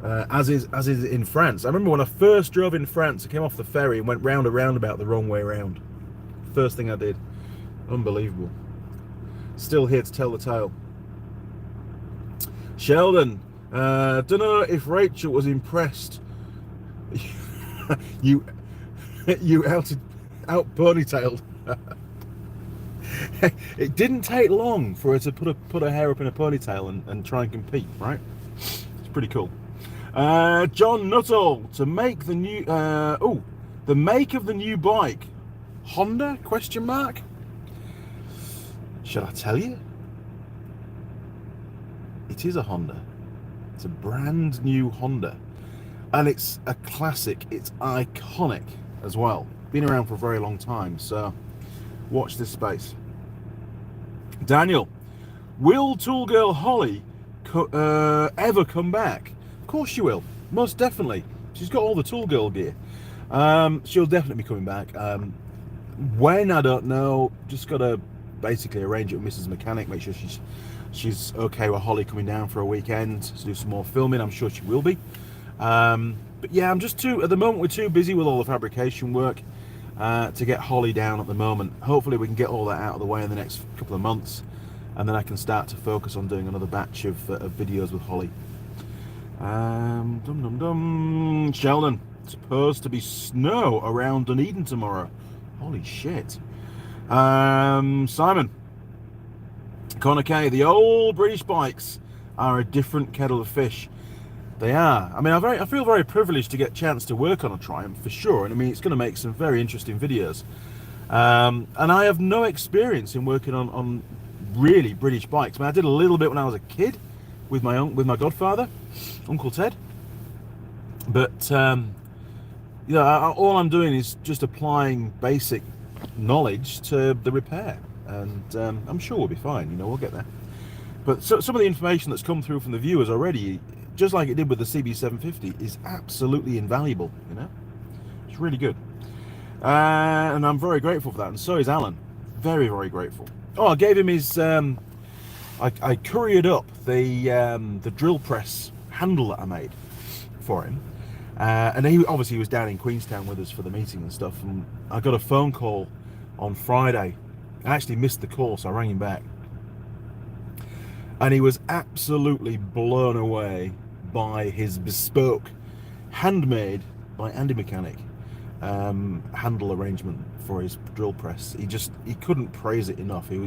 As is in France. I remember when I first drove in France, I came off the ferry and went round a roundabout the wrong way round. First thing I did. Unbelievable. Still here to tell the tale. Sheldon, don't know if Rachel was impressed. you out ponytailed. It didn't take long for her to put her hair up in a ponytail and try and compete, right? It's pretty cool. John Nuttall, to make the new the make of the new bike, Honda ? Should I tell you? It is a Honda. It's a brand new Honda. And it's a classic. It's iconic as well. Been around for a very long time, so watch this space. Daniel, will Tool Girl Holly ever come back? Of course she will. Most definitely. She's got all the Tool Girl gear. She'll definitely be coming back. When, I don't know. Just got to basically arrange it with Mrs. Mechanic, make sure she's okay with Holly coming down for a weekend to do some more filming. I'm sure she will be. But yeah, I'm just at the moment we're too busy with all the fabrication work to get Holly down at the moment. Hopefully we can get all that out of the way in the next couple of months, and then I can start to focus on doing another batch of videos with Holly. Sheldon, it's supposed to be snow around Dunedin tomorrow. Holy shit. Simon, Connor K, the old British bikes are a different kettle of fish. They are. I mean, I feel very privileged to get a chance to work on a Triumph for sure, and I mean it's going to make some very interesting videos. And I have no experience in working on really British bikes. I mean, I did a little bit when I was a kid with my godfather, Uncle Ted. But you know, all I'm doing is just applying basic knowledge to the repair, and I'm sure we'll be fine. You know, we'll get there. But some of the information that's come through from the viewers already, just like it did with the CB750, is absolutely invaluable. You know, it's really good, and I'm very grateful for that. And so is Alan, very, very grateful. Oh, I gave him his. I couriered up the drill press handle that I made for him, and he obviously was down in Queenstown with us for the meeting and stuff. And I got a phone call on Friday. I actually missed the call, so I rang him back, and he was absolutely blown away by his bespoke, handmade by Andy Mechanic, handle arrangement for his drill press. He couldn't praise it enough. He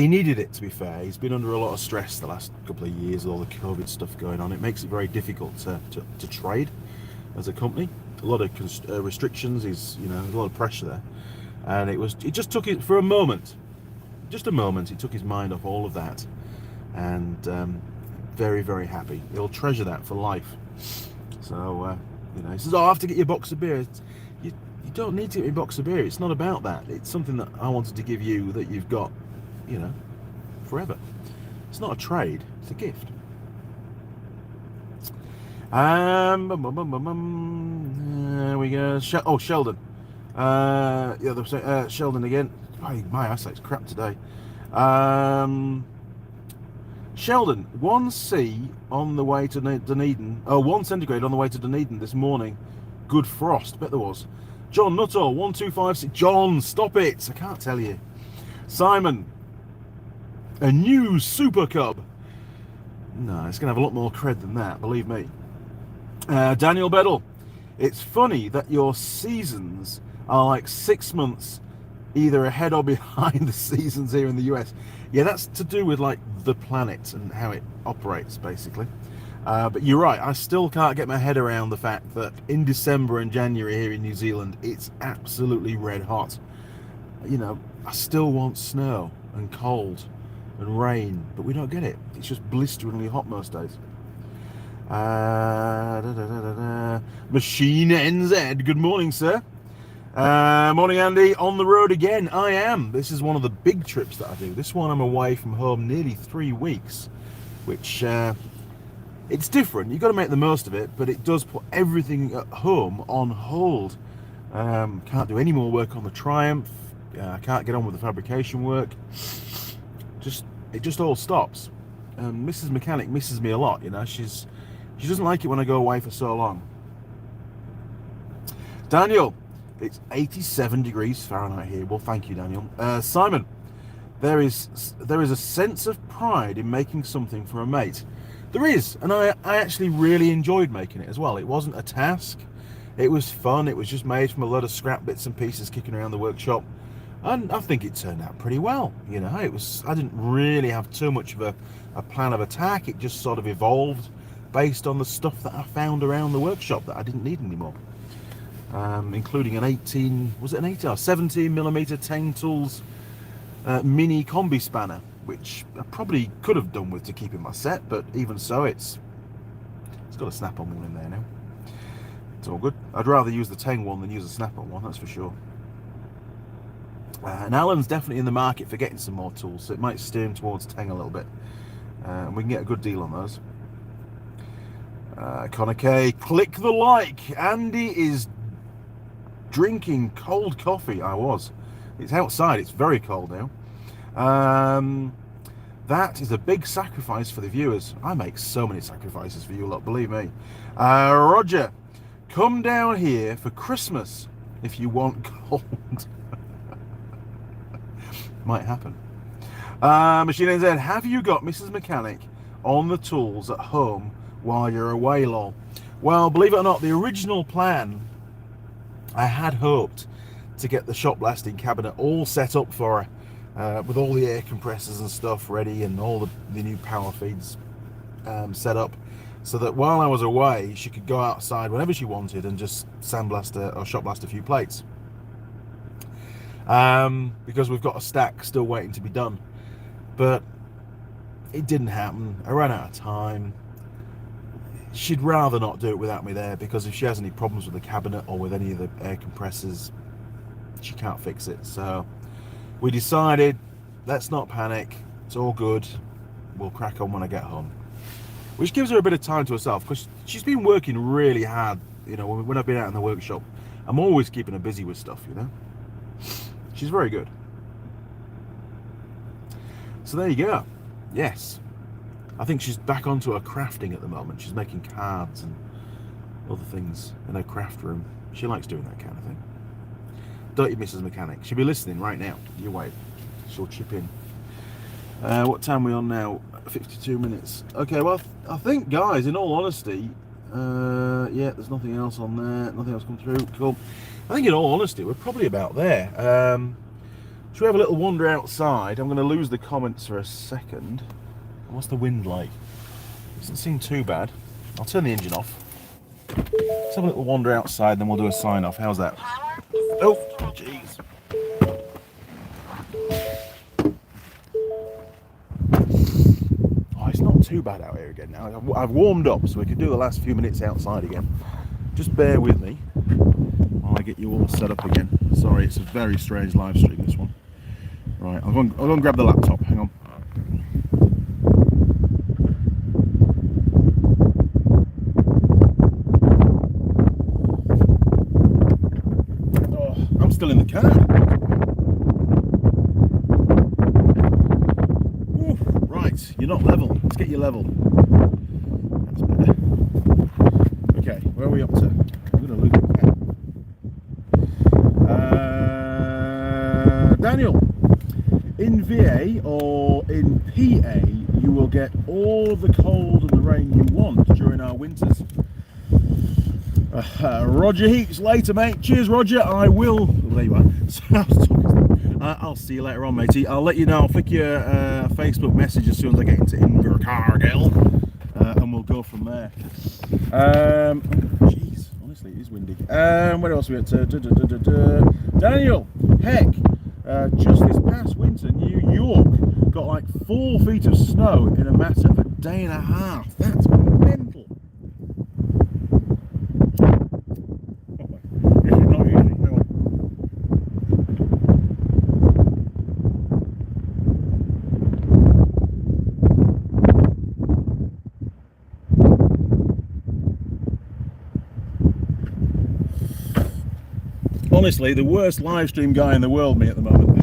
needed it, to be fair. He's been under a lot of stress the last couple of years with all the COVID stuff going on. It makes it very difficult to trade as a company. A lot of restrictions. You know, a lot of pressure there, and it just took it for a moment. Just a moment, he took his mind off all of that, and very, very happy. He'll treasure that for life. So, you know, he says, "Oh, I have to get you a box of beer." You don't need to get me a box of beer. It's not about that. It's something that I wanted to give you that you've got, you know, forever. It's not a trade. It's a gift. There we go. Oh, Sheldon. Yeah, Sheldon again. My eyesight's crap today. Sheldon, 1C on the way to Dunedin. Oh, 1 centigrade on the way to Dunedin this morning. Good frost, bet there was. John Nuttall, 1256. John, stop it! I can't tell you. Simon, a new Super Cub. No, it's going to have a lot more cred than that, believe me. Daniel Beddle, it's funny that your seasons are like 6 months either ahead or behind the seasons here in the US. Yeah, that's to do with like the planet and how it operates, basically. But you're right, I still can't get my head around the fact that in December and January here in New Zealand, it's absolutely red hot. You know, I still want snow and cold and rain, but we don't get it. It's just blisteringly hot most days. Machine NZ, good morning, sir. Morning, Andy. On the road again. I am. This is one of the big trips that I do. This one I'm away from home nearly 3 weeks, which it's different. You've got to make the most of it, but it does put everything at home on hold. Can't do any more work on the Triumph. I can't get on with the fabrication work. It just all stops. Mrs. Mechanic misses me a lot. You know, she doesn't like it when I go away for so long. Daniel, it's 87 degrees Fahrenheit here. Well, thank you, Daniel. Simon, there is a sense of pride in making something for a mate. There is, and I actually really enjoyed making it as well. It wasn't a task. It was fun. It was just made from a lot of scrap bits and pieces kicking around the workshop, and I think it turned out pretty well. You know, I didn't really have too much of a plan of attack. It just sort of evolved based on the stuff that I found around the workshop that I didn't need anymore. Including an 17mm 10 Tools mini combi spanner, which I probably could have done with to keep in my set, but even so, it's got a snap-on one in there now. It's all good. I'd rather use the Tang one than use a snap-on one, that's for sure. And Alan's definitely in the market for getting some more tools, so it might steer him towards Tang a little bit. And we can get a good deal on those. Connor K, click the like. Andy is drinking cold coffee. It's outside, it's very cold now. That is a big sacrifice for the viewers. I make so many sacrifices for you lot, believe me. Roger, come down here for Christmas if you want cold. Might happen. Machine NZ, have you got Mrs. Mechanic on the tools at home while you're away, lol? Well, believe it or not, the original plan, I had hoped to get the shop blasting cabinet all set up for her, with all the air compressors and stuff ready and all the new power feeds set up, so that while I was away she could go outside whenever she wanted and just sandblast or shop blast a few plates. Because we've got a stack still waiting to be done, but it didn't happen. I ran out of time. She'd rather not do it without me there, because if she has any problems with the cabinet or with any of the air compressors, she can't fix it. So we decided, let's not panic, it's all good, we'll crack on when I get home, which gives her a bit of time to herself, because she's been working really hard. You know, when I've been out in the workshop, I'm always keeping her busy with stuff, you know. She's very good. So there you go. Yes, I think she's back onto her crafting at the moment. She's making cards and other things in her craft room. She likes doing that kind of thing. Don't you, Mrs. Mechanic? She'll be listening right now. You wait. She'll chip in. What time are we on now? 52 minutes. Okay, well, I think, guys, in all honesty, yeah, there's nothing else on there. Nothing else come through. Cool. I think in all honesty, we're probably about there. Should we have a little wander outside? I'm going to lose the comments for a second. What's the wind like? Doesn't seem too bad. I'll turn the engine off. Let's have a little wander outside, then we'll do a sign off. How's that? Oh, jeez. Oh, it's not too bad out here again now. I've warmed up, so we can do the last few minutes outside again. Just bear with me while I get you all set up again. Sorry, it's a very strange live stream, this one. Right, I'll go and grab the laptop. Hang on. Still in the car. Ooh, right, you're not level. Let's get you level. That's better. Okay, where are we up to? I'm going to look at that. Daniel, in VA or in PA, you will get all the cold and the rain you want during our winters. Roger Heaps, later, mate. Cheers, Roger. I will. Oh, there you are. I'll see you later on, matey. I'll let you know. I'll flick you a Facebook message as soon as I get into Invercargill, and we'll go from there. Jeez, honestly, it is windy. What else are we at? Daniel, heck, just this past winter, New York got like 4 feet of snow in a matter of a day and a half. That's mental. Honestly, the worst live stream guy in the world, me, at the moment.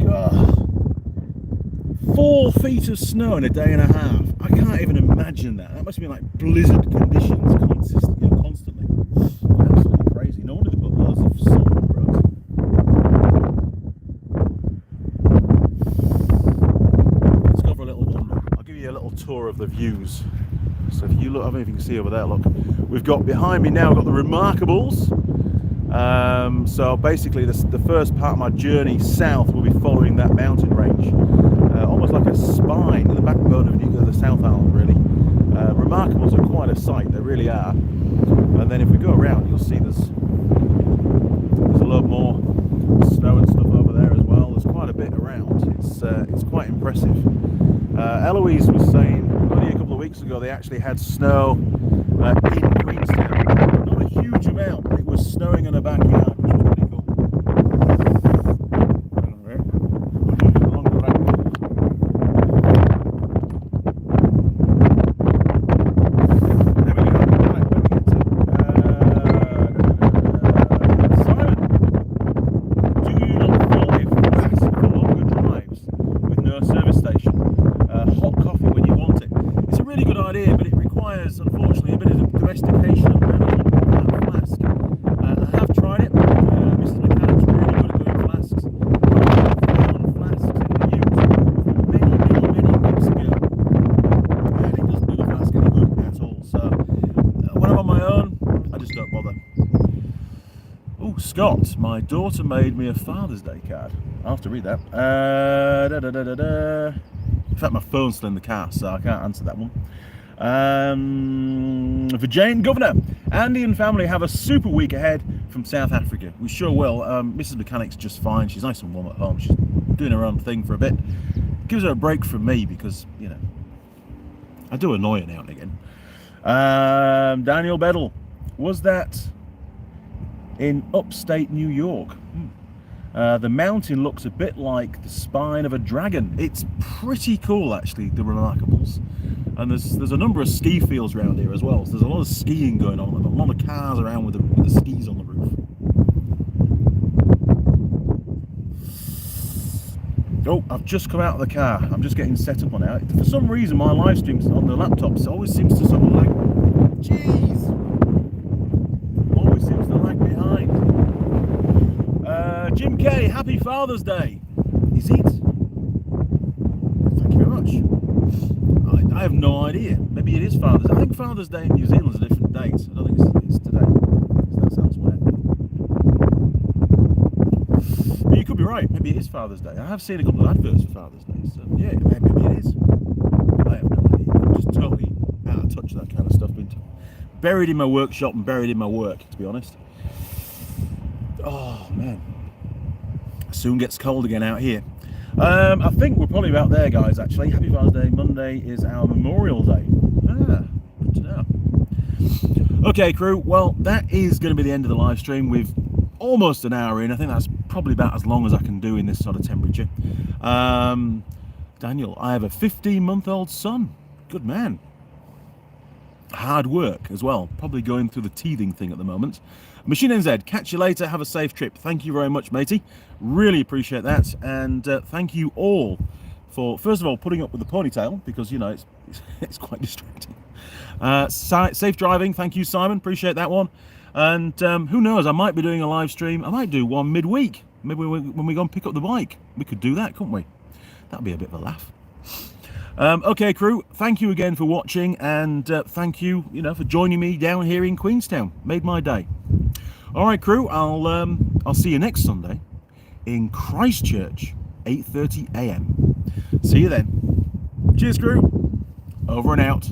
God. 4 feet of snow in a day and a half. I can't even imagine that. That must be like blizzard conditions constantly. Absolutely crazy. No wonder they put loads of salt on the roads. Let's go for a little wander. I'll give you a little tour of the views. So if you look, I don't know if you can see over there, look. We've got behind me now, we've got the Remarkables. So basically the first part of my journey south will be following that mountain range. Almost like a spine, the backbone of the South Island, really. Remarkables are quite a sight, they really are. And then if we go around, you'll see there's a lot more snow and stuff over there as well. There's quite a bit around. It's quite impressive. Eloise was saying only a couple of weeks ago they actually had snow in Queenstown. Not a huge amount, but it was snowing in her backyard, which was pretty cool. Unfortunately, a bit of domestication and management of that flask. I have tried it. Mr. Mechanic's really good at doing flasks. I found flasks in the ute many weeks ago, and it doesn't do the flask any good at all. So when I'm on my own, I just don't bother. Oh, Scott, my daughter made me a Father's Day card. I'll have to read that. In fact, my phone's still in the car, so I can't answer that one. For Jane Governor, Andy and family have a super week ahead from South Africa. We sure will. Mrs. Mechanic's just fine. She's nice and warm at home. She's doing her own thing for a bit. Gives her a break from me because, you know, I do annoy her now and again. Daniel Beddle, was that in upstate New York? The mountain looks a bit like the spine of a dragon. It's pretty cool, actually, the Remarkables. And there's a number of ski fields around here as well. So there's a lot of skiing going on and a lot of cars around with the skis on the roof. Oh, I've just come out of the car. I'm just getting set up on it. For some reason, my live streams on the laptops always seems to sort of lag. Jeez! Always seems to lag behind. Jim K, happy Father's Day. Is it? Thank you very much. I have no idea. Maybe it is Father's Day. I think Father's Day in New Zealand is a different date. I don't think it's today. So that sounds weird. But you could be right. Maybe it is Father's Day. I have seen a couple of adverts for Father's Day. So yeah, maybe it is. I have no idea. I'm just totally out of touch with that kind of stuff. Been buried in my workshop and buried in my work, to be honest. Oh, man. Soon gets cold again out here. I think we're probably about there, guys, actually. Happy Father's Day. Monday is our Memorial Day. Good to know. Okay, crew. Well, that is going to be the end of the live stream. We've almost an hour in. I think that's probably about as long as I can do in this sort of temperature. Daniel, I have a 15-month-old son. Good man. Hard work as well. Probably going through the teething thing at the moment. Machine NZ, catch you later. Have a safe trip. Thank you very much, matey. Really appreciate that. And thank you all for, first of all, putting up with the ponytail, because, you know, it's quite distracting. Safe driving. Thank you, Simon. Appreciate that one. And who knows, I might be doing a live stream. I might do one midweek. Maybe when we go and pick up the bike. We could do that, couldn't we? That'd be a bit of a laugh. Okay, crew, thank you again for watching, and thank you, for joining me down here in Queenstown. Made my day. All right, crew, I'll see you next Sunday in Christchurch, 8:30 a.m. See you then. Cheers, crew. Over and out.